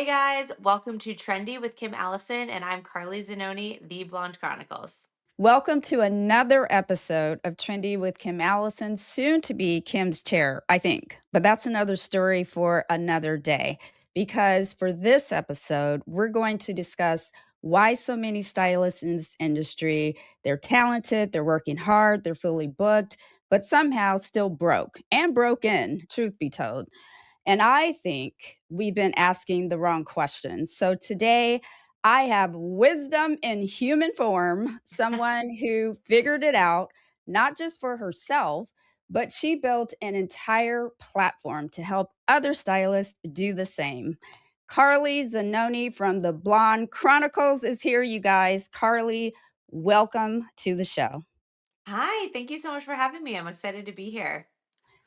guys, welcome to Trendy with Allison, and I'm Carly Zanoni, the Blonde Chronicles. Welcome to another episode of Trendy with Kim Allison, soon to be Kim's chair, I think. But that's another story for another day. Because for this episode, we're going to discuss why so many stylists in this industry, they're talented, they're working hard, they're fully booked, but somehow still broke and broken, truth be told. And I think we've been asking the wrong questions. So today, I have wisdom in human form, someone who figured it out, not just for herself, but she built an entire platform to help other stylists do the same. Carly Zanoni from the Blonde Chronicles is here, you guys. Carly, welcome to the show. Hi, thank you so much for having me. I'm excited to be here.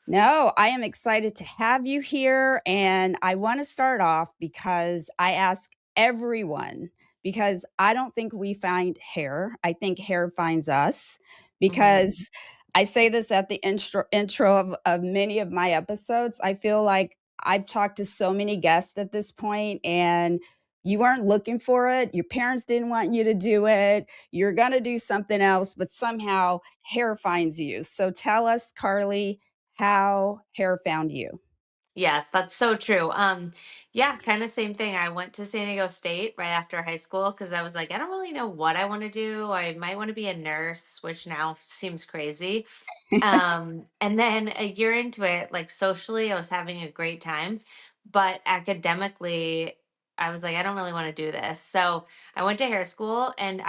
No, I am excited to have you here. And I want to start off because I ask everyone, because I don't think we find hair. I think hair finds us. hmm Because I say this at the intro of many of my episodes. I feel like I've talked to so many guests at this point, and you weren't looking for it. Your parents didn't want you to do it. You're going to do something else, but somehow hair finds you. So tell us, Carly, how hair found you. Yes, that's so true. Yeah, kind of same thing. I went to San Diego State right after high school because I was like, I don't really know what I want to do. I might want to be a nurse, which now seems crazy. And then a year into it, like socially, I was having a great time, but academically, I was like, I don't really want to do this. So I went to hair school, and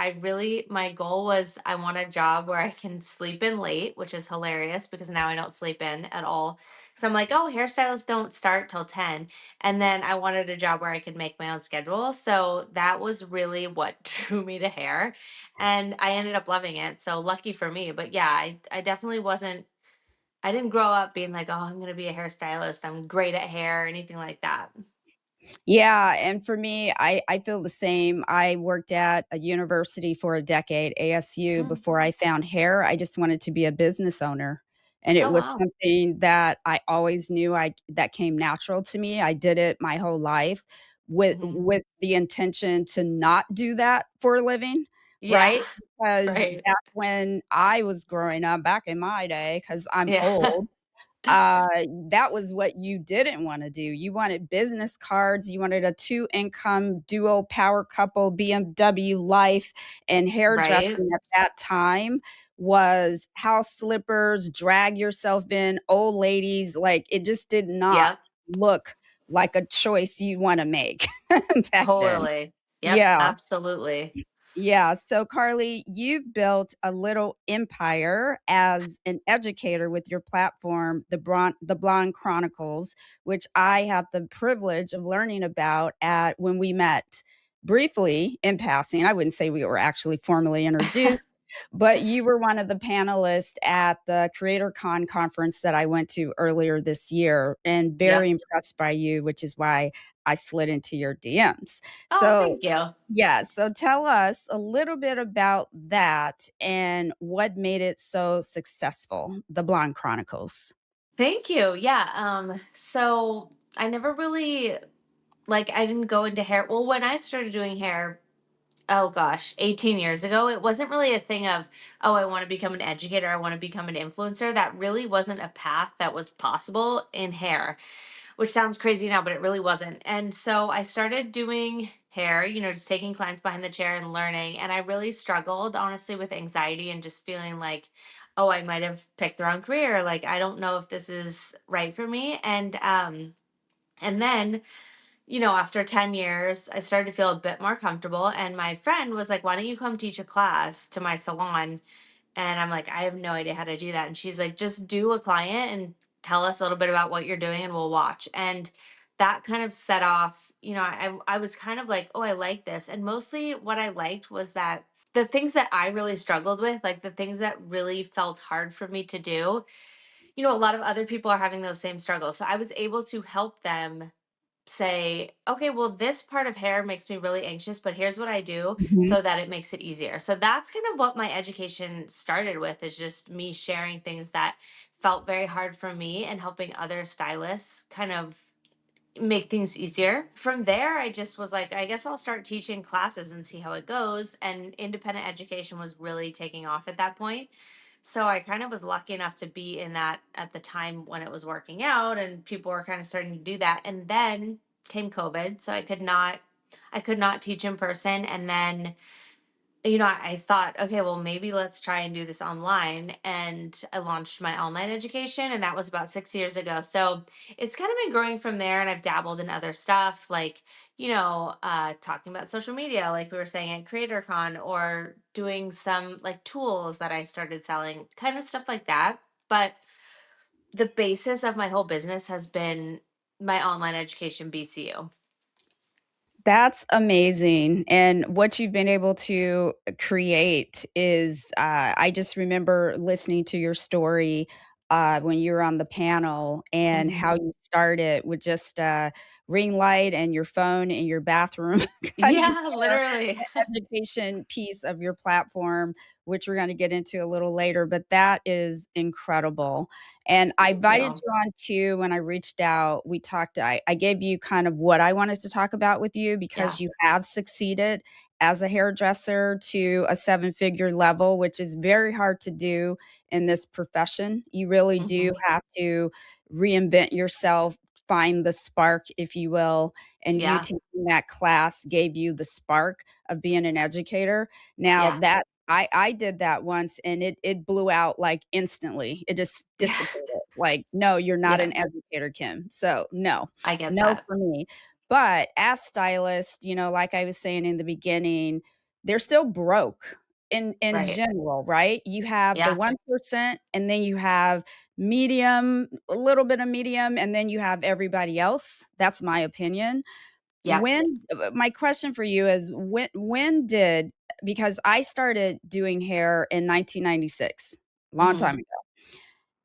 my goal was I want a job where I can sleep in late, which is hilarious because now I don't sleep in at all. So I'm like, oh, hairstylists don't start till 10. And then I wanted a job where I could make my own schedule. So that was really what drew me to hair, and I ended up loving it. So lucky for me. But yeah, I definitely wasn't. I didn't grow up being like, oh, I'm gonna be a hairstylist. I'm great at hair or anything like that. Yeah, and for me, I feel the same. I worked at a university for a decade, ASU, Mm. before I found hair. I just wanted to be a business owner. And it Oh was wow. something that I always knew I that came natural to me. I did it my whole life with hmm with the intention to not do that for a living, Yeah. right? Because Right. back when I was growing up, back in my day, because I'm Yeah. old, that was what you didn't wanna do. You wanted business cards, you wanted a two-income duo power couple, BMW life, and Right. hairdressing at that time was house slippers, drag yourself in, old ladies, like, it just did not Yep. look like a choice you wanna make back then. Totally. Yep. Yeah. Absolutely. Yeah. So, Carly, you've built a little empire as an educator with your platform, the Blonde Chronicles, which I had the privilege of learning about at when we met briefly in passing. I wouldn't say we were actually formally introduced, but you were one of the panelists at the Creator Con conference that I went to earlier this year, and very Yep. impressed by you, which is why I slid into your DMs. Oh, So, thank you. yeah, so tell us a little bit about that and what made it so successful, The Blonde Chronicles. Thank you. Yeah. So I never really I didn't go into hair. Well, when I started doing hair, oh gosh, 18 years ago, it wasn't really a thing of, oh, I want to become an educator, I want to become an influencer. That really wasn't a path that was possible in hair, which sounds crazy now, but it really wasn't. And so I started doing hair, just taking clients behind the chair and learning. And I really struggled, honestly, with anxiety and just feeling like, oh, I might have picked the wrong career. Like, I don't know if this is right for me. And then after 10 years, I started to feel a bit more comfortable. And my friend was like, why don't you come teach a class to my salon? And I'm like, I have no idea how to do that. And she's like, just do a client and tell us a little bit about what you're doing and we'll watch. And that kind of set off, I was kind of like, oh, I like this. And mostly what I liked was that the things that I really struggled with, like the things that really felt hard for me to do, a lot of other people are having those same struggles. So I was able to help them say, okay, well, this part of hair makes me really anxious, but here's what I do Mhm. so that it makes it easier. So that's kind of what my education started with, is just me sharing things that felt very hard for me and helping other stylists kind of make things easier. From there, I just was like, I guess I'll start teaching classes and see how it goes. And independent education was really taking off at that point. So I kind of was lucky enough to be in that at the time when it was working out and people were kind of starting to do that. And then came COVID, so I could not teach in person. And then I thought, okay, well, maybe let's try and do this online. And I launched my online education, and that was about 6 years ago. So it's kind of been growing from there. And I've dabbled in other stuff like, talking about social media, like we were saying at CreatorCon, or doing some like tools that I started selling, kind of stuff like that. But the basis of my whole business has been my online education, BCU. That's amazing, and what you've been able to create is, I just remember listening to your story, when you were on the panel and Hmm. how you started with just a ring light and your phone in your bathroom, cutting Yeah, hair, literally. the education piece of your platform, which we're gonna get into a little later, but that is incredible, and I Thank invited you. you on too when I reached out. We talked I gave you kind of what I wanted to talk about with you Yeah. because you have succeeded as a hairdresser to a seven-figure level, which is very hard to do in this profession. You really do Hmm. have to reinvent yourself, find the spark, if you will, and you Yeah. taking that class gave you the spark of being an educator. Now Yeah. that I did that once and it blew out, like, instantly. It just Yeah. dissipated. Like, "No, you're not Yeah. an educator, Kim." So, no. I get No that. for me. But as stylists, like I was saying in the beginning, they're still broke in Right. general, right? You have the Yeah. 1% and then you have medium, a little bit of medium, and then you have everybody else. That's my opinion. Yep. My question for you is when did because I started doing hair in 1996, long Hmm. time ago.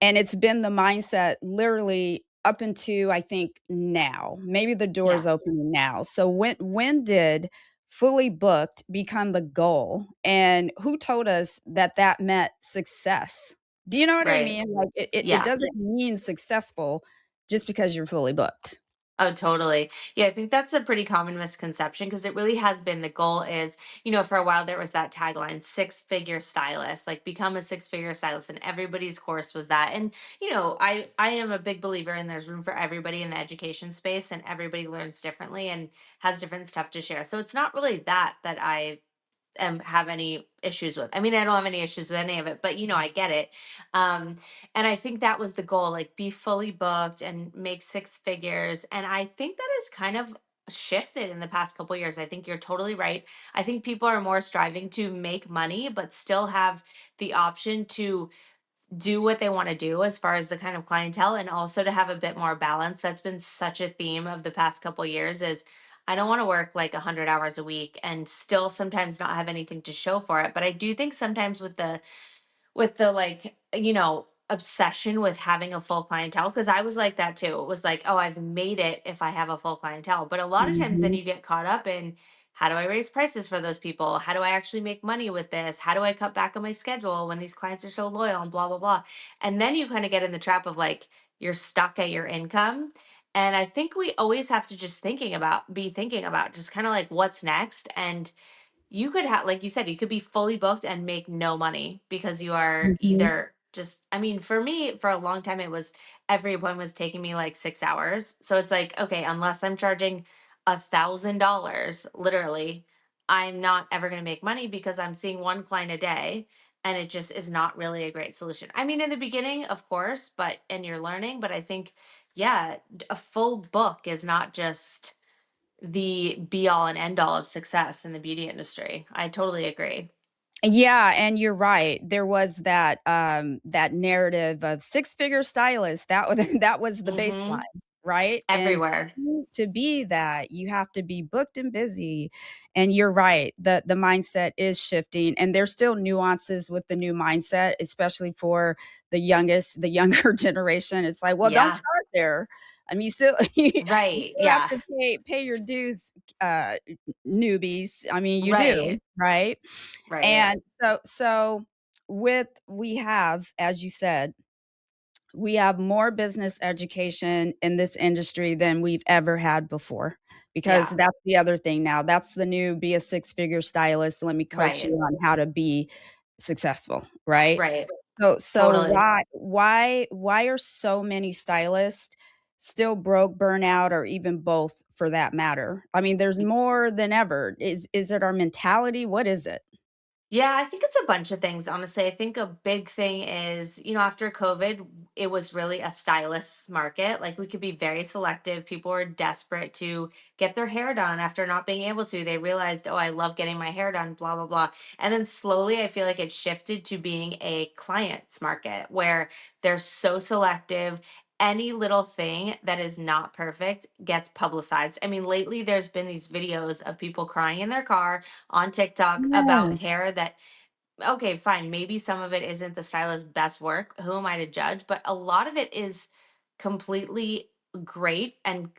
And it's been the mindset literally up into I think now. Maybe the door's Yeah. opening now. So when did fully booked become the goal? And who told us that that meant success? Do you know what I Right. mean? Like it Yeah. doesn't mean successful just because you're fully booked. Oh, totally. Yeah, I think that's a pretty common misconception because it really has been the goal is, for a while there was that tagline, six-figure stylist, like become a six-figure stylist, and everybody's course was that. And, I am a big believer in there's room for everybody in the education space, and everybody learns differently and has different stuff to share. So it's not really that I have any issues with. I mean, I don't have any issues with any of it, but I get it. Um, and I think that was the goal, like be fully booked and make six figures. And I think that has kind of shifted in the past couple years. I think you're totally right. I think people are more striving to make money, but still have the option to do what they want to do as far as the kind of clientele, and also to have a bit more balance. That's been such a theme of the past couple years is I don't want to work like 100 hours a week and still sometimes not have anything to show for it. But I do think sometimes with the like obsession with having a full clientele, because I was like that too. It was like, oh, I've made it if I have a full clientele. But a lot of times then Mhm. you get caught up in, how do I raise prices for those people? How do I actually make money with this? How do I cut back on my schedule when these clients are so loyal and blah blah blah? And then you kind of get in the trap of like you're stuck at your income. And I think we always have to just be thinking about just kind of like what's next. And you could have, like you said, you could be fully booked and make no money because you are Mhm. either just, I mean, for me, for a long time, it was every appointment was taking me like 6 hours. So it's like, okay, unless I'm charging $1,000, literally, I'm not ever going to make money because I'm seeing one client a day. And it just is not really a great solution. I mean, in the beginning, of course, and you're learning, but I think, yeah, a full book is not just the be all and end all of success in the beauty industry. I totally agree. Yeah, and you're right. There was that narrative of six-figure stylist. That was that was the baseline, Mhm. right? And Everywhere. to be that, you have to be booked and busy. And you're right. The mindset is shifting, and there's still nuances with the new mindset, especially for the younger generation. It's like, well, don't Yeah. start there. I mean, you still you Right. still have Yeah. to pay your dues, uh, newbies. I mean, you do, Right. right? Right. And so with we have, as you said, we have more business education in this industry than we've ever had before, because Yeah. that's the other thing now. That's the new be a six-figure stylist, let me coach you Right. on how to be successful, right? Right. So Totally. why are so many stylists still broke, burnout, or even both for that matter? I mean, there's more than ever. Is it our mentality? What is it? Yeah, I think it's a bunch of things, honestly. I think a big thing is, after COVID, it was really a stylist's market. Like we could be very selective. People were desperate to get their hair done after not being able to. They realized, oh, I love getting my hair done, blah, blah, blah. And then slowly, I feel like it shifted to being a client's market where they're so selective. Any little thing that is not perfect gets publicized. I mean, lately, there's been these videos of people crying in their car on TikTok Yeah, about hair that, okay, fine, maybe some of it isn't the stylist's best work. Who am I to judge? But a lot of it is completely great and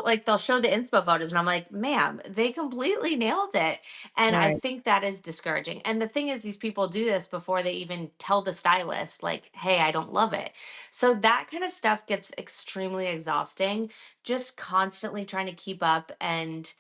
like they'll show the inspo photos and I'm like, ma'am, they completely nailed it. And I right. think that is discouraging. And the thing is, these people do this before they even tell the stylist, like, hey, I don't love it. So that kind of stuff gets extremely exhausting, just constantly trying to keep up and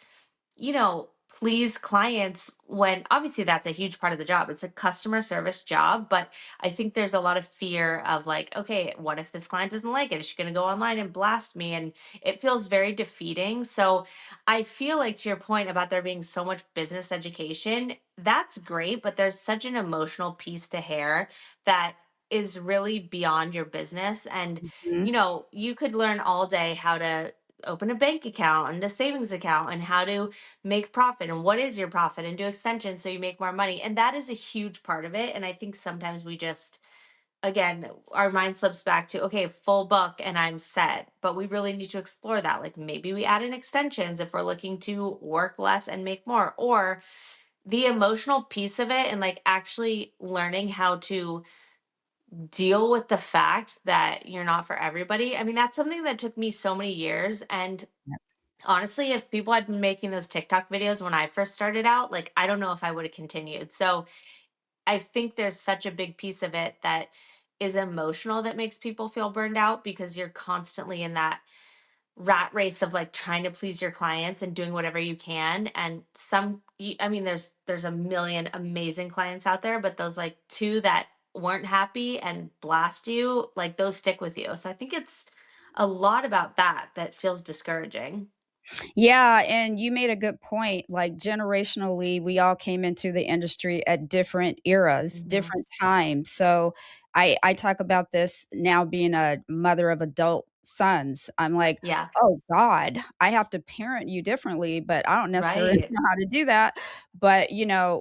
please clients when obviously that's a huge part of the job. It's a customer service job, but I think there's a lot of fear of like, okay, what if this client doesn't like it? Is she going to go online and blast me? And it feels very defeating. So I feel like to your point about there being so much business education, that's great, but there's such an emotional piece to hair that is really beyond your business. And Mhm. you could learn all day how to open a bank account and a savings account and how to make profit and what is your profit and do extensions so you make more money. And that is a huge part of it. And I think sometimes we just, again, our mind slips back to, okay, full book and I'm set. But we really need to explore that. Like maybe we add in extensions if we're looking to work less and make more, or the emotional piece of it and like actually learning how to deal with the fact that you're not for everybody. I mean, that's something that took me so many years. And honestly, if people had been making those TikTok videos when I first started out, like I don't know if I would have continued. So I think there's such a big piece of it that is emotional that makes people feel burned out because you're constantly in that rat race of like trying to please your clients and doing whatever you can. And I mean, there's a million amazing clients out there, but those like two that weren't happy and blast you, like those stick with you. So I think it's a lot about that feels discouraging. Yeah, and you made a good point. Like generationally, we all came into the industry at different eras, Mhm. different times. So I talk about this now being a mother of adult sons. I'm like, Yeah. oh God, I have to parent you differently, but I don't necessarily Right. know how to do that. But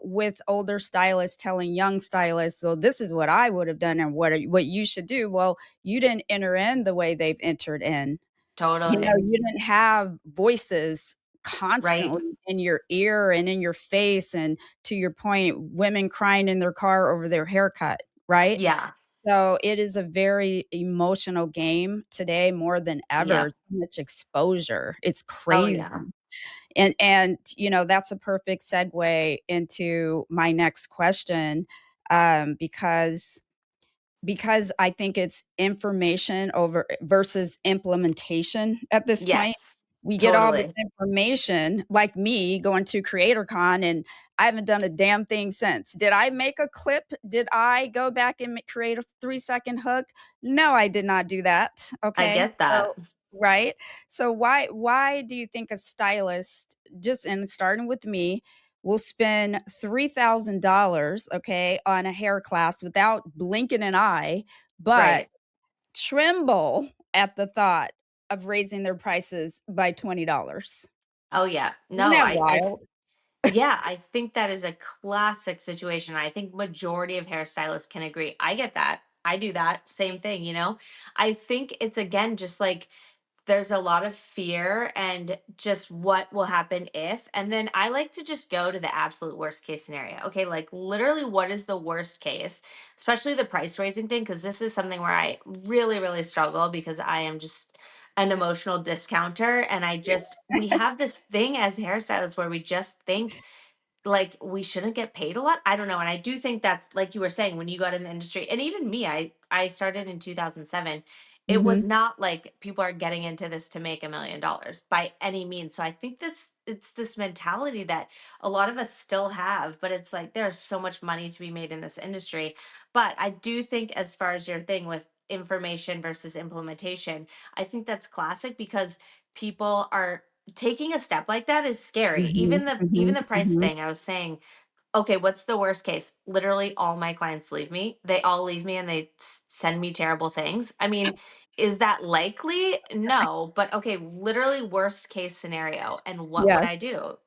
with older stylists telling young stylists, so this is what I would have done and what you should do. Well, you didn't enter in the way they've entered in. Totally. You didn't have voices Right. constantly in your ear and in your face, and to your point, women crying in their car over their haircut, right? Yeah. So, it is a very emotional game today more than ever, Yep. so much exposure, it's Oh crazy. yeah. And that's a perfect segue into my next question, because I think it's information over versus implementation at this point. Yes. We get all this Totally. information, like me going to CreatorCon, and I haven't done a damn thing since. Did I make a clip? Did I go back and create a 3-second hook? No, I did not do that. I Okay. get that. So, right. So why do you think a stylist, just and starting with me, will spend $3,000, okay, on a hair class without blinking an eye, but Right. tremble at the thought of raising their prices by $20? Oh yeah. Isn't No, that wild? yeah, I think that is a classic situation. I think majority of hairstylists can agree. I get that. I do that same thing. I think it's again just like there's a lot of fear and just what will happen if. And then I like to just go to the absolute worst case scenario. Okay, like literally what is the worst case, especially the price raising thing because this is something where I really really struggle because I am just an emotional discounter and we have this thing as hairstylists where we just think like we shouldn't get paid a lot. I don't know. And I do think that's like you were saying when you got in the industry, and even me, I started in 2007. It was Mhm. not like people are getting into this to make $1 million by any means. So I think it's this mentality that a lot of us still have, but it's like there's so much money to be made in this industry. But I do think, as far as your thing with information versus implementation, I think that's classic because people are taking a step like that is scary. Mhm. Even Mhm. the price Mhm. thing, I was saying, okay, what's the worst case? Literally all my clients leave me. They all leave me and they send me terrible things. I mean, is that likely? No, but okay, literally worst case scenario. And what would Yes. I do?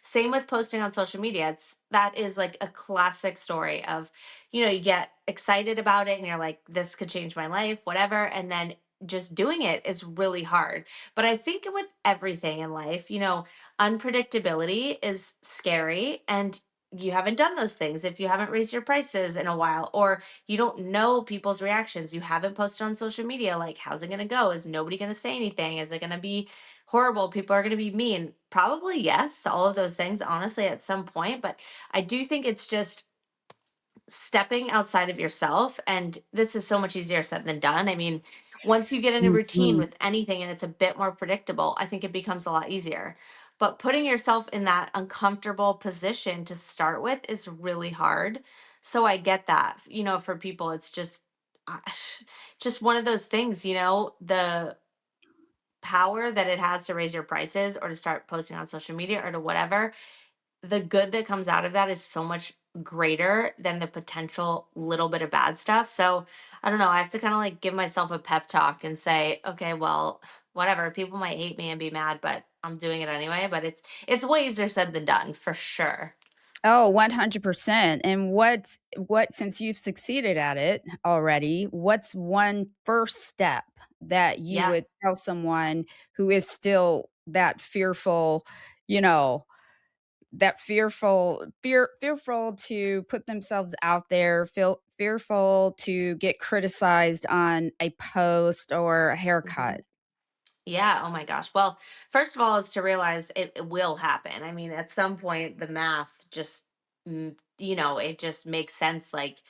Same with posting on social media. That is like a classic story of, you get excited about it and you're like, this could change my life, whatever. And then just doing it is really hard. But I think with everything in life, unpredictability is scary, and you haven't done those things if you haven't raised your prices in a while, or you don't know people's reactions, you haven't posted on social media, like how's it going to go, is nobody going to say anything, is it going to be horrible, people are going to be mean, probably yes, all of those things honestly at some point. But I do think it's just stepping outside of yourself, and this is so much easier said than done. I mean, once you get in a routine Mhm. with anything and it's a bit more predictable, I think it becomes a lot easier. But putting yourself in that uncomfortable position to start with is really hard. So I get that. For people it's uh, just one of those things, the power that it has to raise your prices or to start posting on social media or to whatever, the good that comes out of that is so much greater than the potential little bit of bad stuff. So I don't know. I have to kind of like give myself a pep talk and say, okay, well, whatever. People might hate me and be mad, but I'm doing it anyway. But it's way easier said than done for sure. Oh, 100%. And what since you've succeeded at it already, what's one first step that you Yeah. would tell someone who is still that fearful, you know, that fearful to put themselves out there, fearful to get criticized on a post or a Mhm. haircut? Yeah. Oh my gosh. Well, first of all, is to realize it will happen. I mean, at some point, the math just, it just makes sense. Like,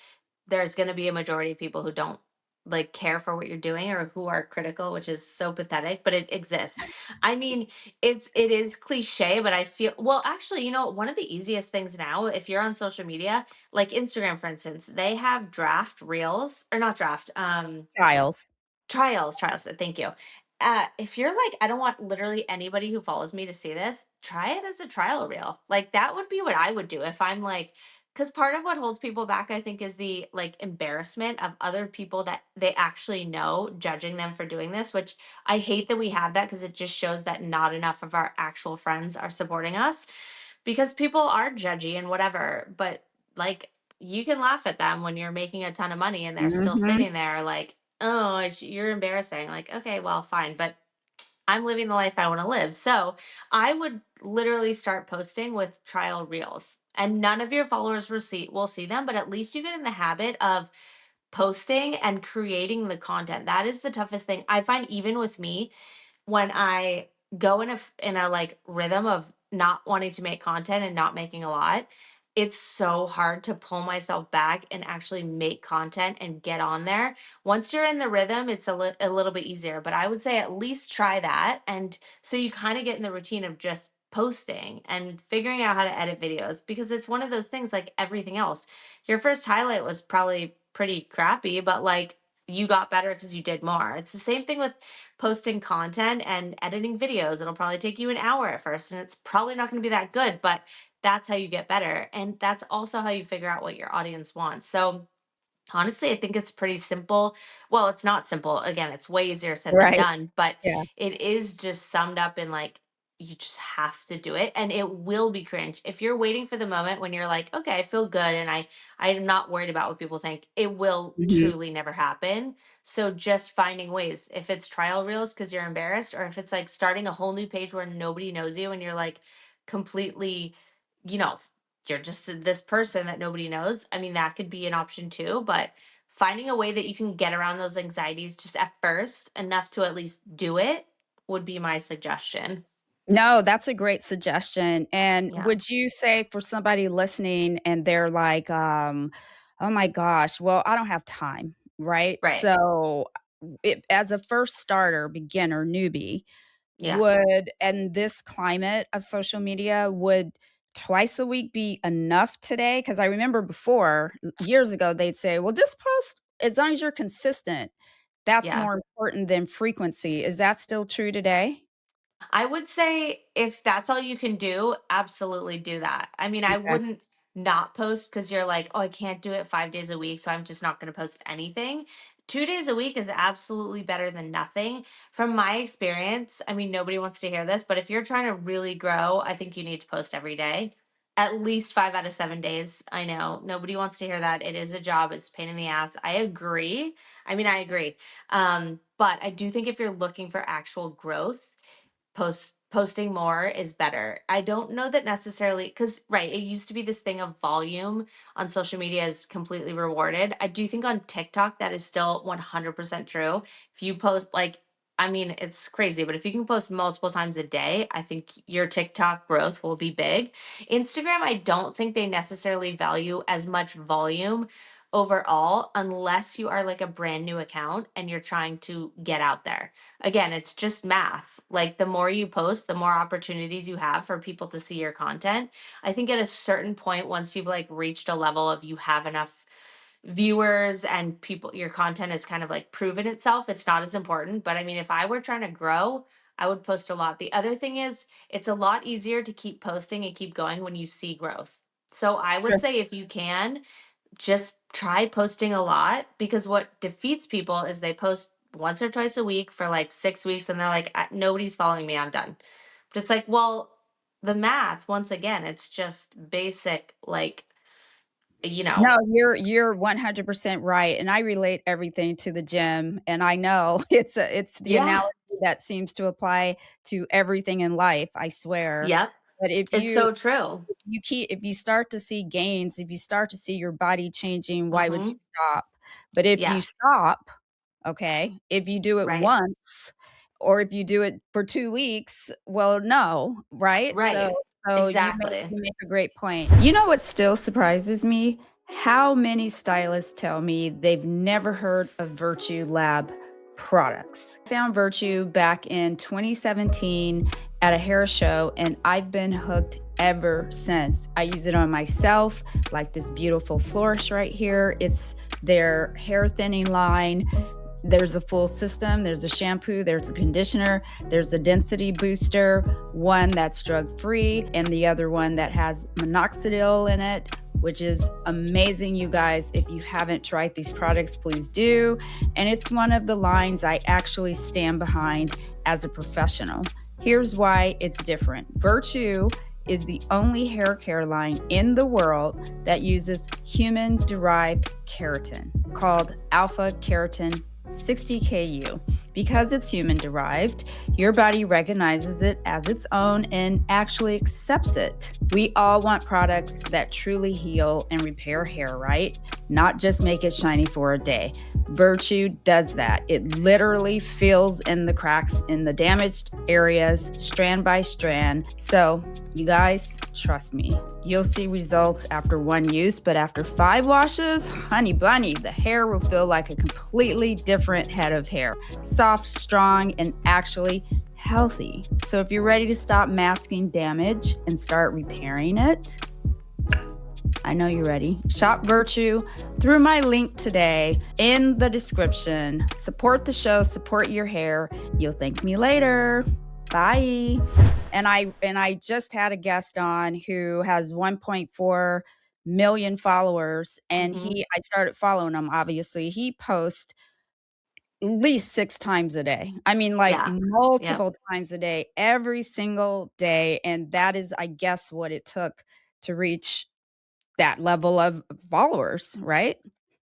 there's going to be a majority of people who don't like care for what you're doing or who are critical, which is so pathetic, but it exists. I mean, it is cliche, but I feel, well, actually, one of the easiest things now, if you're on social media, like Instagram, for instance, they have draft reels, or not draft, Trials. trials, thank you. If you're like, I don't want literally anybody who follows me to see this, try it as a trial reel. Like that would be what I would do if I'm like, because part of what holds people back, I think, is the like embarrassment of other people that they actually know judging them for doing this, which I hate that we have that because it just shows that not enough of our actual friends are supporting us because people are judgy and whatever. But like, you can laugh at them when you're making a ton of money and they're still Mhm. sitting there like, oh, you're embarrassing. Like, okay, well, fine, but I'm living the life I want to live. So I would literally start posting with trial reels, and none of your followers will see them, but at least you get in the habit of posting and creating the content. That is the toughest thing I find, even with me, when I go in a like rhythm of not wanting to make content and not making a lot, it's so hard to pull myself back and actually make content and get on there. Once you're in the rhythm, it's a little bit easier, but I would say at least try that. And so you kind of get in the routine of just posting and figuring out how to edit videos, because it's one of those things like everything else. Your first highlight was probably pretty crappy, but like you got better because you did more. It's the same thing with posting content and editing videos. It'll probably take you an hour at first, and it's probably not going to be that good, but that's how you get better. And that's also how you figure out what your audience wants. So, honestly, I think it's pretty simple. Well, it's not simple. Again, it's way easier said than Right. done, but Yeah. it is just summed up in like, you just have to do it, and it will be cringe. If you're waiting for the moment when you're like, okay, I feel good and I'm not worried about what people think, it will Mhm. truly never happen. So just finding ways, if it's trial reels because you're embarrassed, or if it's like starting a whole new page where nobody knows you and you're like completely, you know, you're just this person that nobody knows. I mean, that could be an option too, but finding a way that you can get around those anxieties just at first, enough to at least do it, would be my suggestion. No, that's a great suggestion, and Yeah. would you say for somebody listening and they're like, "Oh my gosh, well, I don't have time," right? Right. So, as a first starter, beginner, newbie, Yeah. would and this climate of social media, would twice a week be enough today? Because I remember before, years ago, they'd say, "Well, just post as long as you're consistent. That's Yeah. more important than frequency." Is that still true today? I would say if that's all you can do, absolutely do that. I mean, I Okay, wouldn't not post because you're like, oh, I can't do it 5 days a week, so I'm just not going to post anything. 2 days a week is absolutely better than nothing. From my experience, I mean, nobody wants to hear this, but if you're trying to really grow, I think you need to post every day, at least 5 out of 7 days. I know nobody wants to hear that. It is a job, it's a pain in the ass. I agree. I mean, I agree. But I do think if you're looking for actual growth, posting more is better. I don't know that necessarily, cuz right, it used to be this thing of volume on social media is completely rewarded. I do think on TikTok that is still 100% true. If you post like, I mean, it's crazy, but if you can post multiple times a day, I think your TikTok growth will be big. Instagram, I don't think they necessarily value as much volume overall unless you are like a brand new account and you're trying to get out there. Again, it's just math. Like the more you post, the more opportunities you have for people to see your content. I think at a certain point, once you've like reached a level of you have enough viewers and people, your content is kind of like proven itself, it's not as important. But I mean, if I were trying to grow, I would post a lot. The other thing is, it's a lot easier to keep posting and keep going when you see growth. So I would sure. say if you can, just try posting a lot because what defeats people is they post once or twice a week for like 6 weeks and they're like, Nobody's following me, I'm done." But it's like, well, the math, once again, it's just basic, like, you know, No, you're 100% right, and I relate everything to the gym, and I know it's the yeah, analogy that seems to apply to everything in life, I swear. yep, But it's so true. if you start to see gains, if you start to see your body changing, why would you Mm-hmm. stop? But if you Yeah, stop, okay, if you do it right, once or if you do it for 2 weeks, well, no, right? right, So exactly. you make a great point. You know what still surprises me? How many stylists tell me they've never heard of Virtue Lab products. Found Virtue back in 2017 at a hair show, and I've been hooked ever since. I use it on myself, like this beautiful flourish right here. It's their hair thinning line. There's a full system. There's a shampoo, there's a conditioner, there's the density booster, one that's drug free, and the other one that has minoxidil in it, which is amazing, you guys. If you haven't tried these products, please do. And it's one of the lines I actually stand behind as a professional. Here's why it's different. Virtue is the only hair care line in the world that uses human derived keratin called alpha keratin 60 KU. Because it's human derived, your body recognizes it as its own and actually accepts it. We all want products that truly heal and repair hair, right? Not just make it shiny for a day. Virtue does that. It literally fills in the cracks in the damaged areas, strand by strand. So, you guys, trust me, you'll see results after one use, but after 5 washes, honey bunny, the hair will feel like a completely different head of hair. Soft, strong, and actually healthy. So if you're ready to stop masking damage and start repairing it, I know you're ready. Shop Virtue through my link today in the description. Support the show, support your hair. You'll thank me later. Bye. And I just had a guest on who has 1.4 million followers, and Mm-hmm. I started following him. Obviously, he posts at least 6 times a day. I mean, like, Yeah, yep. multiple times a day, every single day, and that is, I guess, what it took to reach that level of followers, right?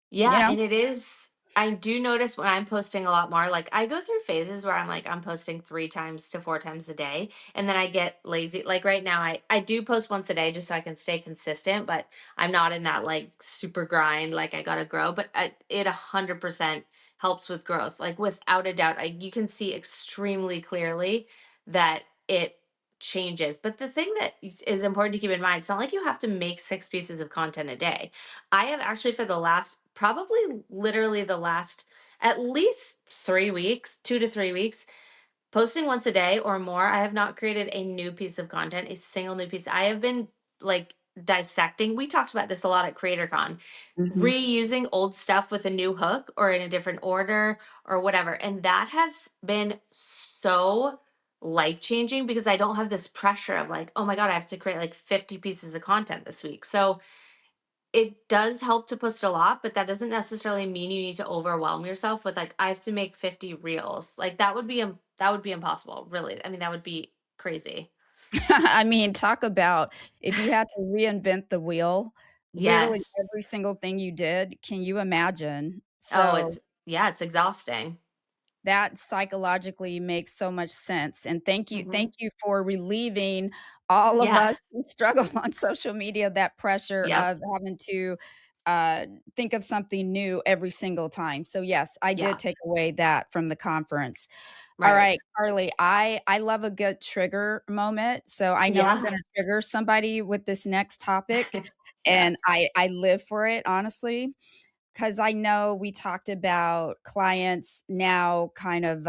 You Yeah, know? and it is, I do notice when I'm posting a lot more, like I go through phases where I'm like I'm posting 3 times to 4 times a day, and then I get lazy. Like right now, I do post once a day just so I can stay consistent, but I'm not in that like super grind, like I gotta grow. But it 100% helps with growth, like without a doubt. You can see extremely clearly that it changes. But the thing that is important to keep in mind, it's not like you have to make 6 pieces of content a day. I have actually for the last probably literally the last at least 3 weeks, 2 to 3 weeks, posting once a day or more. I have not created a new piece of content, a single new piece. I have been like dissecting. We talked about this a lot at CreatorCon, Mhm. reusing old stuff with a new hook or in a different order or whatever. And that has been so life changing because I don't have this pressure of like, oh my God, I have to create like 50 pieces of content this week. So it does help to post a lot, but that doesn't necessarily mean you need to overwhelm yourself with like, I have to make 50 reels. Like that would be impossible, really. I mean, that would be crazy. I mean, talk about if you had to reinvent the wheel, literally Yes. every single thing you did, can you imagine? Oh, So yeah, it's exhausting. that psychologically makes so much sense, and Hmm. thank you for relieving all of Yeah. us who struggle on social media, that pressure Yep. of having to, uh, think of something new every single time. So, yes, I did Yeah. take away that from the conference. Right. Alright, Carly, I love a good trigger moment, so I know I'm Yeah. gonna trigger somebody with this next topic, Yeah. and I live for it, honestly. 'Cause I know we talked about clients now kind of,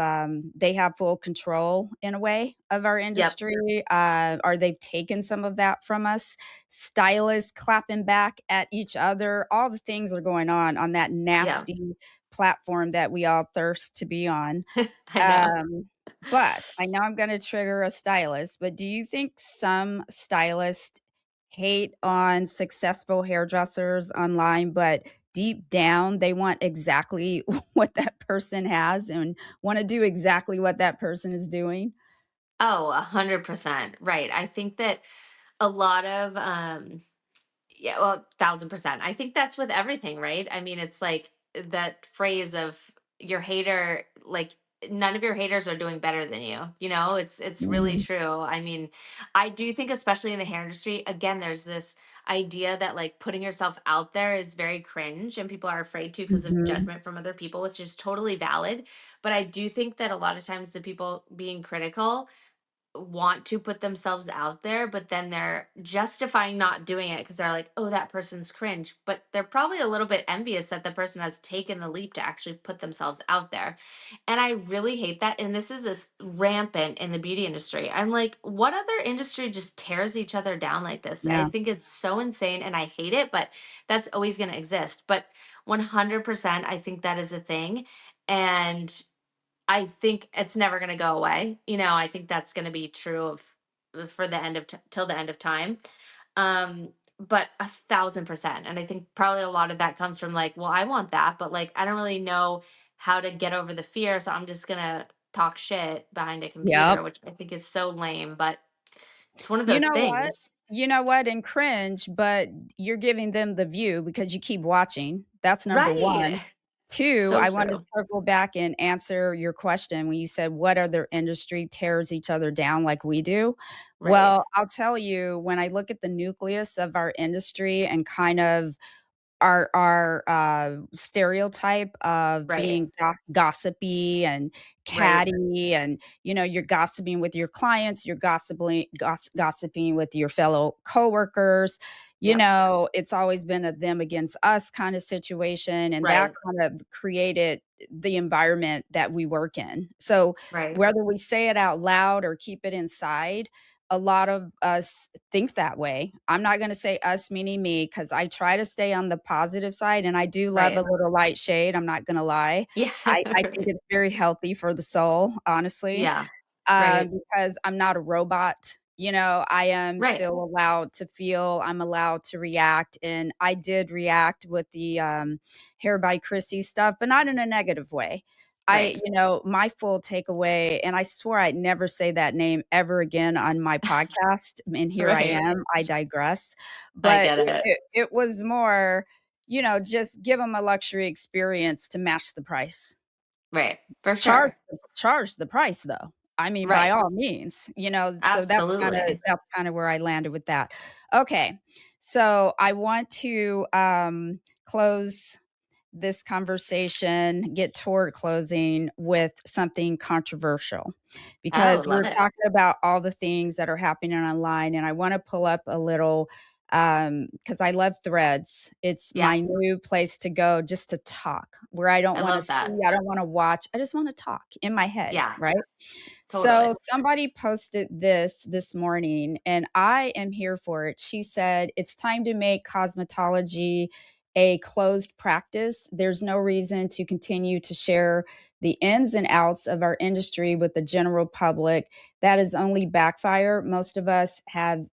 they have full control in a way of our Yep. industry, or they've taken some of that from us. Stylists clapping back at each other, all the things are going on that Yeah. nasty platform that we all thirst to be on. I know. But I know I'm gonna trigger a stylist, but do you think some stylists hate on successful hairdressers online, but deep down, they want exactly what that person has and wanna do exactly what that person is doing? Oh, 100%. Right. I think that a lot of yeah, well, 1,000%. I think that's with everything, right? I mean, it's like that phrase of your hater, like none of your haters are doing better than you. You know, it's really Mhm, true. I mean, I do think especially in the hair industry, again, there's this idea that like putting yourself out there is very cringe and people are afraid to because of mhm. judgment from other people, which is totally valid. But I do think that a lot of times the people being critical want to put themselves out there, but then they're justifying not doing it because they're like, oh, that person's cringe. But they're probably a little bit envious that the person has taken the leap to actually put themselves out there. And I really hate that. And this is just rampant in the beauty industry. I'm like, what other industry just tears each other down like this? I Yeah. think it's so insane and I hate it, but that's always going to exist. But 100%, I think that is a thing. And I think it's never gonna go away. You know, I think that's gonna be true of for the end of till the end of time. But 1,000%, and I think probably a lot of that comes from like, well, I want that, but like, I don't really know how to get over the fear, so I'm just gonna talk shit behind a Yep. computer, which I think is so lame, but it's one of You those know what? things. You know what? And cringe, but you're giving them the view because you keep watching. That's number Right. 1. 2, So I wanna true. circle back and answer your question when you said, "What other industry tears each other down like we do?" Right. Well, I'll tell you, when I look at the nucleus of our industry and kind of our stereotype of Right. being gossipy and Right. catty and, you know, you're gossiping with your clients, you're gossiping with your fellow coworkers, you Yep. know, it's always been a them against us kind of situation, and that Right. kind of created the environment that we work in. So, Right. whether we say it out loud or keep it inside, a lot of us think that way. I'm not gonna say us, meaning me, because I try to stay on the positive side, and I do love a Right. little light shade, I'm not gonna lie. Yeah. I think Right. it's very healthy for the soul, honestly, Yeah. Right. because I'm not a robot, you know, I am Right. still allowed to feel, I'm allowed to react, and I did react with the, Hair by Chrissy stuff, but not in a negative way. Right. My full takeaway, and I swore I'd never say that name ever again on my podcast, and here I Right. am, I digress, I but get it. it was more, you know, just give them a luxury experience to match the price. Right. For Charge sure. charge the price, though. I mean, by Right. all means, you know, so Absolutely. that's kinda where I landed with that. Okay, so I want to, close this conversation, get toward closing with something controversial Oh, because we're love it. talking about all the things that are happening online, and I wanna pull up a little, Because I love Threads. It's Yeah, my new place to go just to talk, where I don't I wanna love see, that. I don't wanna watch, I just wanna talk in my head, Yeah, right? totally. So somebody posted this morning, and I am here for it. She said, "It's time to make cosmetology a closed practice. There's no reason to continue to share the ins and outs of our industry with the general public. That is only backfire. Most of us have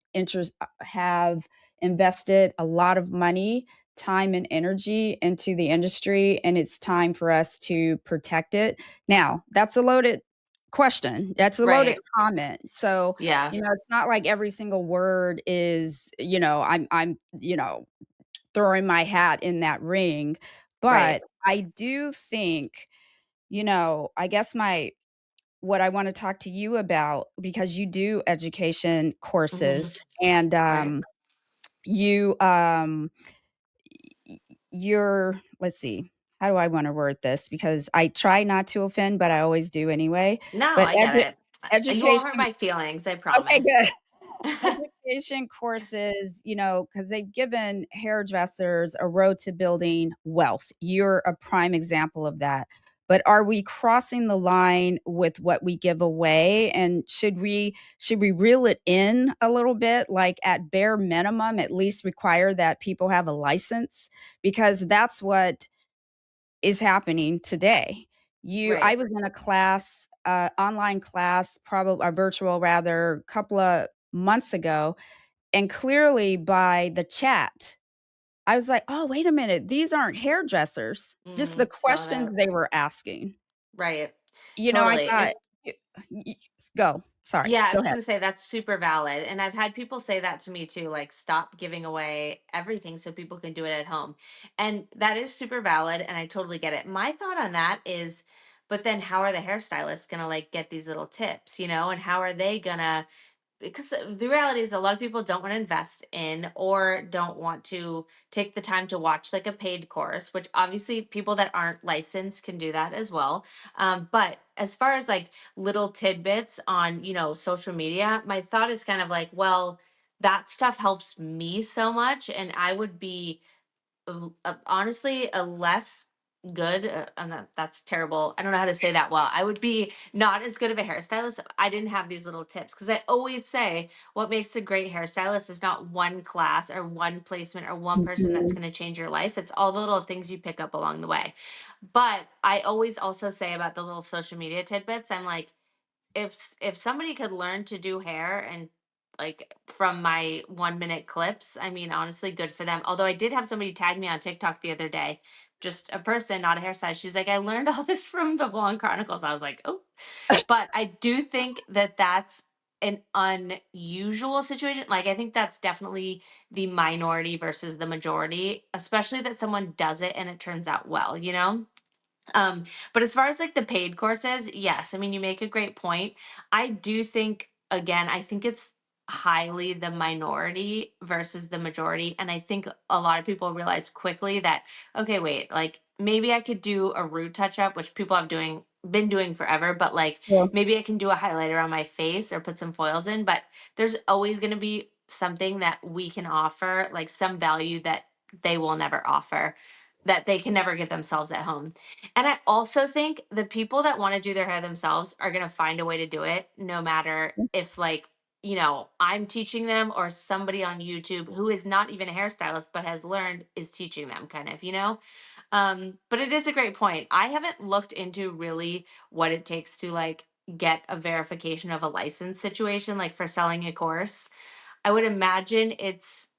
invested a lot of money, time, and energy into the industry, and it's time for us to protect it." Now, that's a loaded question. That's a loaded Right. comment. So, Yeah. it's not like every single word is, I'm throwing my hat in that ring, Right. but I do think, I guess my what I want to talk to you about, because you do education Hmm. courses, and Right. you you're, let's see, how do I want to word this, because I try not to offend, but I always do anyway. No, But I get it. You won't hurt education, my feelings, I okay, good. promise. Education courses, because they've given hairdressers a road to building wealth. You're a prime example of that. But are we crossing the line with what we give away? And should we reel it in a little bit? Like, at bare minimum, at least require that people have a license? Because that's what is happening today. I Right. was in a class, online class, probably a virtual rather, a couple of months ago, and clearly by the chat, I was like, "Oh, wait a minute, these aren't hairdressers." Just the Got questions it. they were asking. Right. I Totally. thought, y y go. Sorry, Yeah, I go was ahead. gonna say that's super valid. And I've had people say that to me too, like stop giving away everything so people can do it at home. And that is super valid and I totally get it. My thought on that is, but then how are the hairstylists gonna like get these little tips, and how are they gonna, because the reality is a lot of people don't want to invest in or don't want to take the time to watch like a paid course, which obviously people that aren't licensed can do that as well. But as far as like little tidbits on social media, my thought is kind of like, well, that stuff helps me so much and I would be honestly a less good and that's terrible, I don't know how to say that well, I would be not as good of a hairstylist if I didn't have these little tips, because I always say what makes a great hairstylist is not one class or one placement or one person that's Mhm. going to change your life. It's all the little things you pick up along the way. But I always also say about the little social media tidbits, I'm like, if somebody could learn to do hair and like from my 1 minute clips, I mean, honestly, good for them. Although I did have somebody tag me on TikTok the other day, just a person, not a hairstylist. She's like, I learned all this from the Blonde Chronicles. I was like, oh, but I do think that that's an unusual situation. Like, I think that's definitely the minority versus the majority, especially that someone does it and it turns out well. But as far as like the paid courses, yes, I mean, you make a great point. I do think, again, I think it's highly the minority versus the majority. And I think a lot of people realize quickly that, okay, wait, like maybe I could do a root touch up, which people have been doing forever, but like Yeah. maybe I can do a highlighter on my face or put some foils in, but there's always going to be something that we can offer, like some value that they will never offer, that they can never get themselves at home. And I also think the people that want to do their hair themselves are going to find a way to do it, no matter if, like, I'm teaching them or somebody on YouTube who is not even a hairstylist but has learned is teaching them, kind of. But it is a great point. I haven't looked into really what it takes to like get a verification of a license situation, like for selling a course. I would imagine it's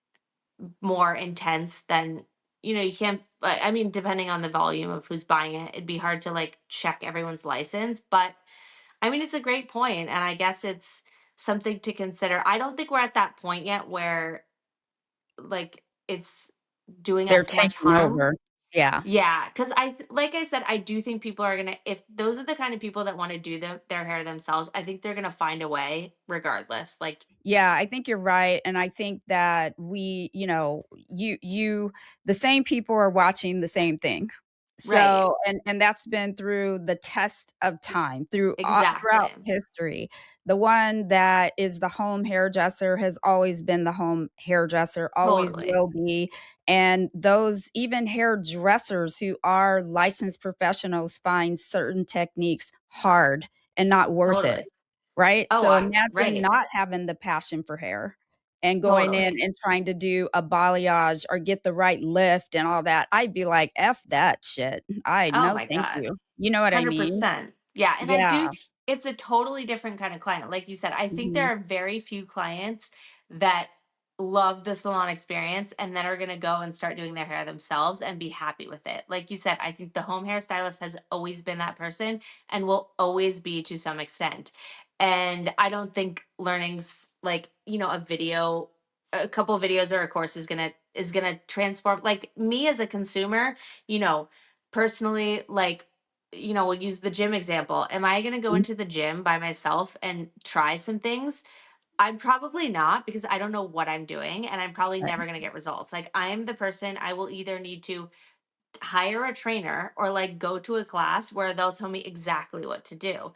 more intense than, you can't, I mean, depending on the volume of who's buying it, it'd be hard to like check everyone's license. But I mean, it's a great point, and I guess it's something to consider. I don't think we're at that point yet where like it's doing They're us much taking harm. over. Yeah. Yeah, because like I said, I do think people are gonna, if those are the kind of people that want to do their hair themselves, I think they're gonna find a way regardless. Like, Yeah, I think you're right, and I think that the same people are watching the same thing. Right. So and that's been through the test of time, throughout Exactly. history. The one that is the home hairdresser has always been the home hairdresser, always Totally. will be, and those even hairdressers who are licensed professionals find certain techniques hard and not worth it, Totally. right? Oh, So I imagine right. not having the passion for hair and going in Totally. and trying to do a balayage or get the right lift and all that. I'd be like, "F that shit. I Oh no, my thank god. you." You know what I mean? 100%. Yeah, and I Yeah. do it's a totally different kind of client. Like you said, I think there Mhm. are very few clients that love the salon experience and then are going to go and start doing their hair themselves and be happy with it. Like you said, I think the home hairstylist has always been that person and will always be to some extent. And I don't think learnings like, a video, a couple of videos or a course is going to transform like me as a consumer, you know, personally, like, we'll use the gym example. Am I going to go Mhm. into the gym by myself and try some things? I'm probably not because I don't know what I'm doing and I'm probably Right. never going to get results. Like, I am the person I will either need to hire a trainer or like go to a class where they'll tell me exactly what to do.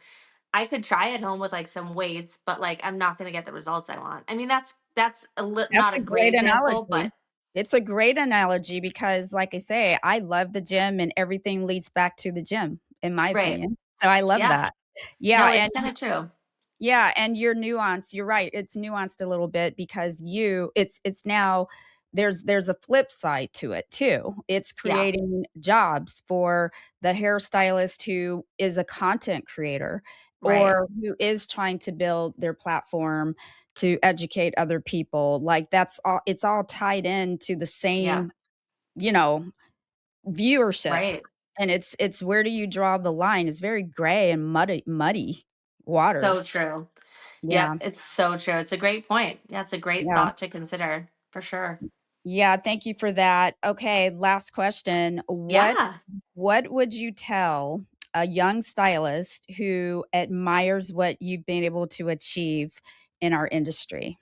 I could try at home with like some weights, but like I'm not going to get the results I want. I mean, that's That's not a a great great example, but analogy. It's a great analogy because, like I say, I love the gym and everything leads back to the gym, in my right. opinion. So I love Yeah. that. Yeah, No, and it's kind of true. yeah, and your nuance, you're right, it's nuanced a little bit because it's now there's a flip side to it too. It's Yeah. creating jobs for the hairstylist who is a content creator Right. or who is trying to build their platform to educate other people. Like that's all it's all tied into the Yeah. same, you know, viewership. Right. And it's where do you draw the line? It's very gray and muddy So waters. true. Yeah. Yep, it's so true. It's a great point. Yeah, it's a great Yeah. thought to consider for sure. Yeah, thank you for that. Okay, last question. Yeah. What would you tell a young stylist who admires what you've been able to achieve in our industry?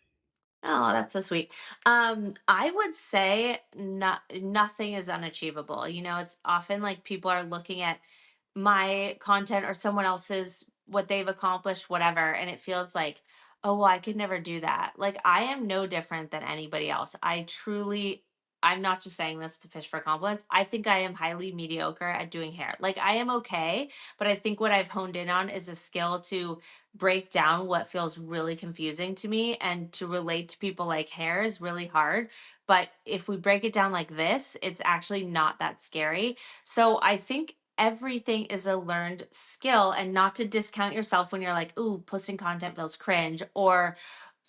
Oh, that's so sweet. I would say nothing is unachievable. It's often like people are looking at my content or someone else's what they've accomplished whatever and it feels like, oh well, I could never do that. Like, I am no different than anybody else. I'm not just saying this to fish for compliments. I think I am highly mediocre at doing hair. Like, I am okay, but I think what I've honed in on is a skill to break down what feels really confusing to me, and to relate to people like hair is really hard, but if we break it down like this, it's actually not that scary. So I think everything is a learned skill, and not to discount yourself when you're like, ooh, posting content feels cringe, or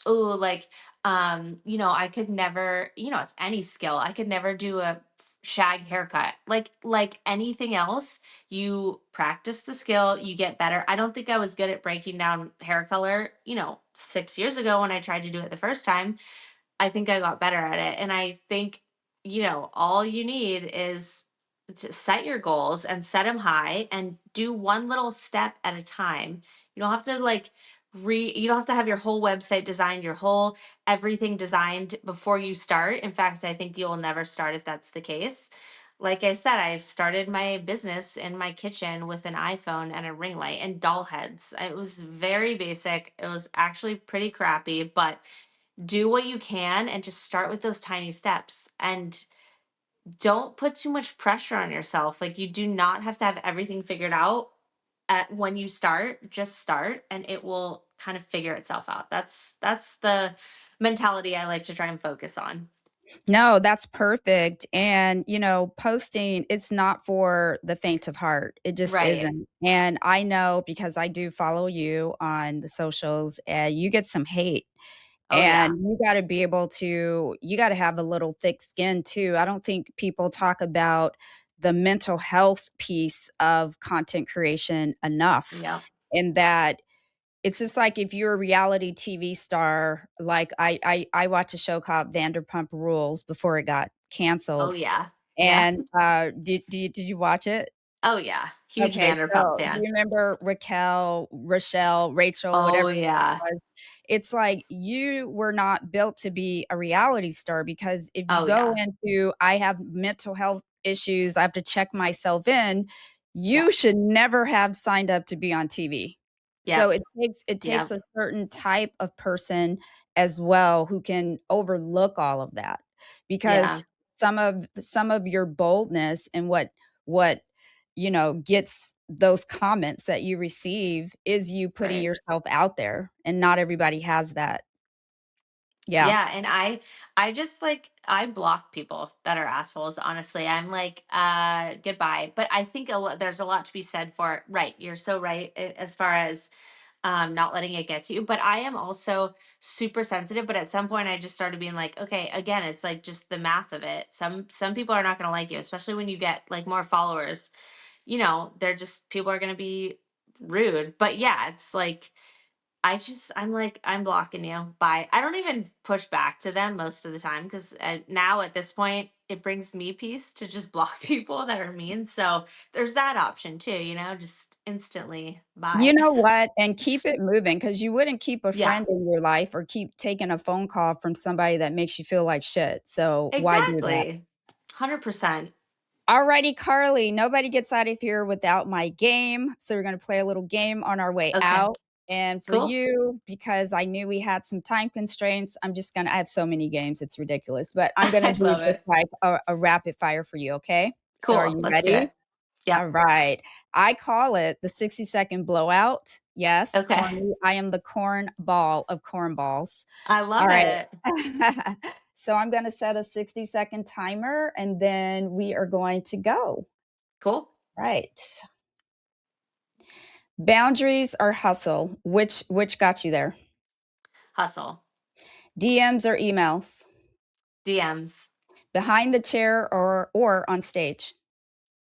ooh, like, I could never, it's any skill. I could never do a shag haircut. Like anything else, you practice the skill, you get better. I don't think I was good at breaking down hair color, 6 years ago when I tried to do it the first time. I think I got better at it. And I think, all you need is to set your goals and set them high and do one little step at a time. You don't have to like you don't have to have your whole website designed, your whole everything designed before you start. In fact, I think you'll never start if that's the case. Like I said, I've started my business in my kitchen with an iPhone and a ring light and doll heads. It was very basic. It was actually pretty crappy, but do what you can and just start with those tiny steps, and don't put too much pressure on yourself. Like, you do not have to have everything figured out when you start. Just start and it will kind of figure itself out. That's the mentality I like to try and focus on. No, that's perfect. And, posting, it's not for the faint of heart. It just Right. isn't. And I know because I do follow you on the socials and you get some hate. Oh And yeah. you gotta have a little thick skin too. I don't think people talk about the mental health piece of content creation enough. Yep. In that it's just like if you're a reality TV star, like I watch a show called Vanderpump Rules before it got Oh canceled, yeah. Yeah. and, did you watch it? Oh yeah, huge Okay, Vanderpump so do you fan. remember Raquel, Rochelle, Rachel, Oh whatever her name yeah. was? it's like you were not built to be a reality star because if you Oh go yeah. into, "I have mental health issues, I have to check myself in," Yeah. you should never have signed up to be on TV. So Yep. it takes Yep. a certain type of person as well who can overlook all of that Yeah. because some of your boldness and what gets those comments that you receive is you putting Right. yourself out there, and not everybody has that. Yeah. Yeah, and I just like I block people that are assholes, honestly. I'm like, goodbye. But I think there's a lot to be said for, right, you're so right, as far as not letting it get to you. But I am also super sensitive, but at some point I just started being like, okay, again, it's like just the math of it. Some people are not going to like you, especially when you get like more followers. They're just people are going to be rude. But yeah, it's like I'm like, I'm blocking you. Bye. I don't even push back to them most of the time because now at this point, it brings me peace to just block people that are mean. So there's that option too, just instantly You bye. know what? And keep it moving because you wouldn't keep a Yeah, friend in your life or keep taking a phone call from somebody that makes you feel like shit, so why do that? exactly. 100%. Alrighty, Carly, nobody gets out of here without my game, so we're gonna play a little game on our way Okay, out, and for cool. you, because I knew we had some time constraints, I have so many games, it's ridiculous, but I'm gonna I do love just it. like a rapid fire for you, okay? So are Cool. you Let's do ready? it. Yep. Alright. I call it the 60-second blowout. Yes, Okay. corny. I am the corn ball of cornballs. I love Alright. it. So I'm gonna set a 60-second timer, and then we are going to go. Cool. Right. Boundaries or hustle? Which got you there? Hustle. DMs or emails? DMs. Behind the chair or on stage?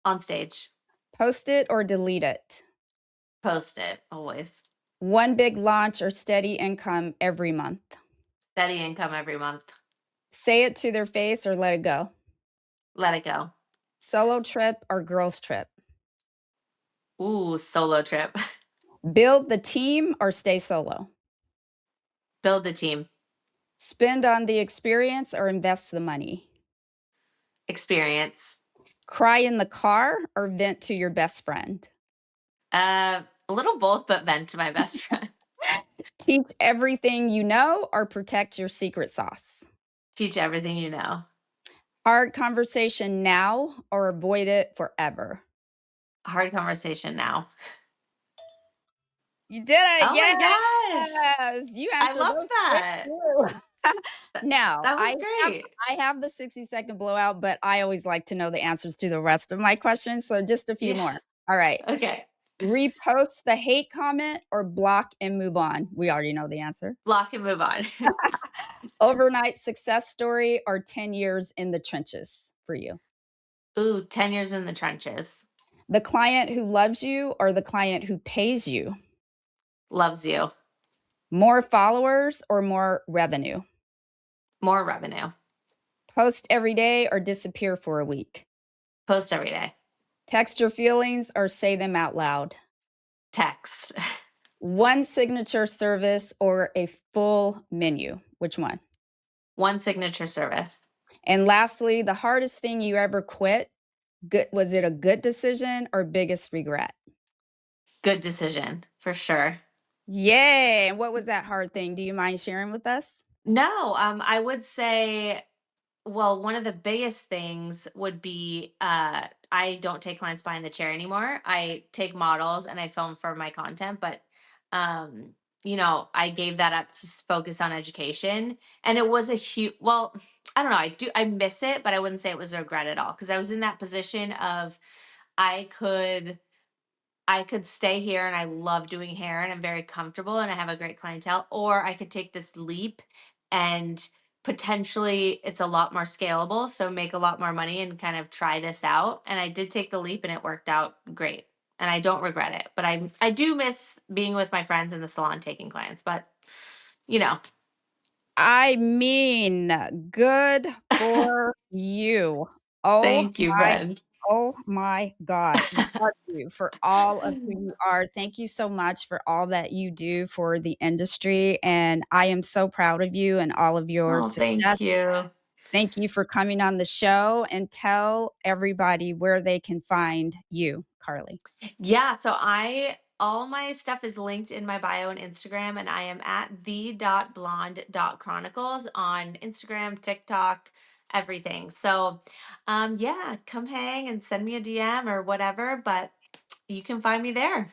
On stage. Post it or delete it? Post it. Always. One big launch or steady income every month? Steady income every month. Say it to their face or let it go? Let it go. Solo trip or girls trip? Ooh, solo trip. Build the team or stay solo? Build the team. Spend on the experience or invest the money? Experience. Cry in the car or vent to your best friend? A little both, but vent to my best friend. Teach everything you know or protect your secret sauce? Teach everything you know. Hard conversation now or avoid it forever? Hard conversation now. You did it. Oh my gosh. Yes. You I answered love those quick that. too. That, Now, that I was have great. I have the 60-second blowout, but I always like to know the answers to the rest of my questions, so just a few Yeah. more. All right. Okay. Repost the hate comment or block and move on? We already know the answer. Block and move on. Overnight success story or 10 years in the trenches for you? Ooh, 10 years in the trenches. The client who loves you or the client who pays you? Loves you. More followers or more revenue? More revenue. Post every day or disappear for a week? Post every day. Text your feelings or say them out loud? Text. One signature service or a full menu? Which one? One signature service. And lastly, the hardest thing you ever quit, was it a good decision or biggest regret? Good decision for sure. Yay! And what was that hard thing? Do you mind sharing with us? No, I would say, well, one of the biggest things would be I don't take clients behind the chair anymore. I take models and I film for my content, but I gave that up to focus on education. And it was a huge, well, I don't know, I miss it, but I wouldn't say it was a regret at all because I was in that position of I could I could stay here and I love doing hair and I'm very comfortable and I have a great clientele, or I could take this leap and potentially it's a lot more scalable. So make a lot more money and kind of try this out. And I did take the leap and it worked out great. And I don't regret it. But I do miss being with my friends in the salon taking clients. But you know, I mean, good for you. Oh thank you, my friend. Oh my God. Love you for all of who you are. Thank you so much for all that you do for the industry, and I am so proud of you and all of your Oh, success. thank you. Thank you for coming on the show, and tell everybody where they can find you, Carly. Yeah, so I all my stuff is linked in my bio and Instagram, and I am at the.blonde.chronicles on Instagram, TikTok, everything. So yeah, come hang and send me a DM or whatever, but you can find me there.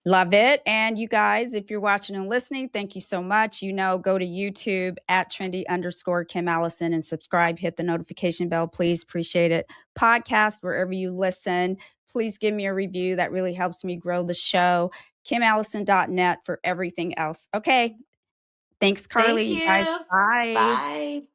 Love it. And you guys, if you're watching and listening, thank you so much. Go to YouTube at trendy_Kim Allison and subscribe, hit the notification bell, please. Appreciate it. Podcast, wherever you listen, please give me a review. That really helps me grow the show. KimAllison.net for everything else. Okay. Thanks, Carly. Thank You guys. you. Bye. Bye.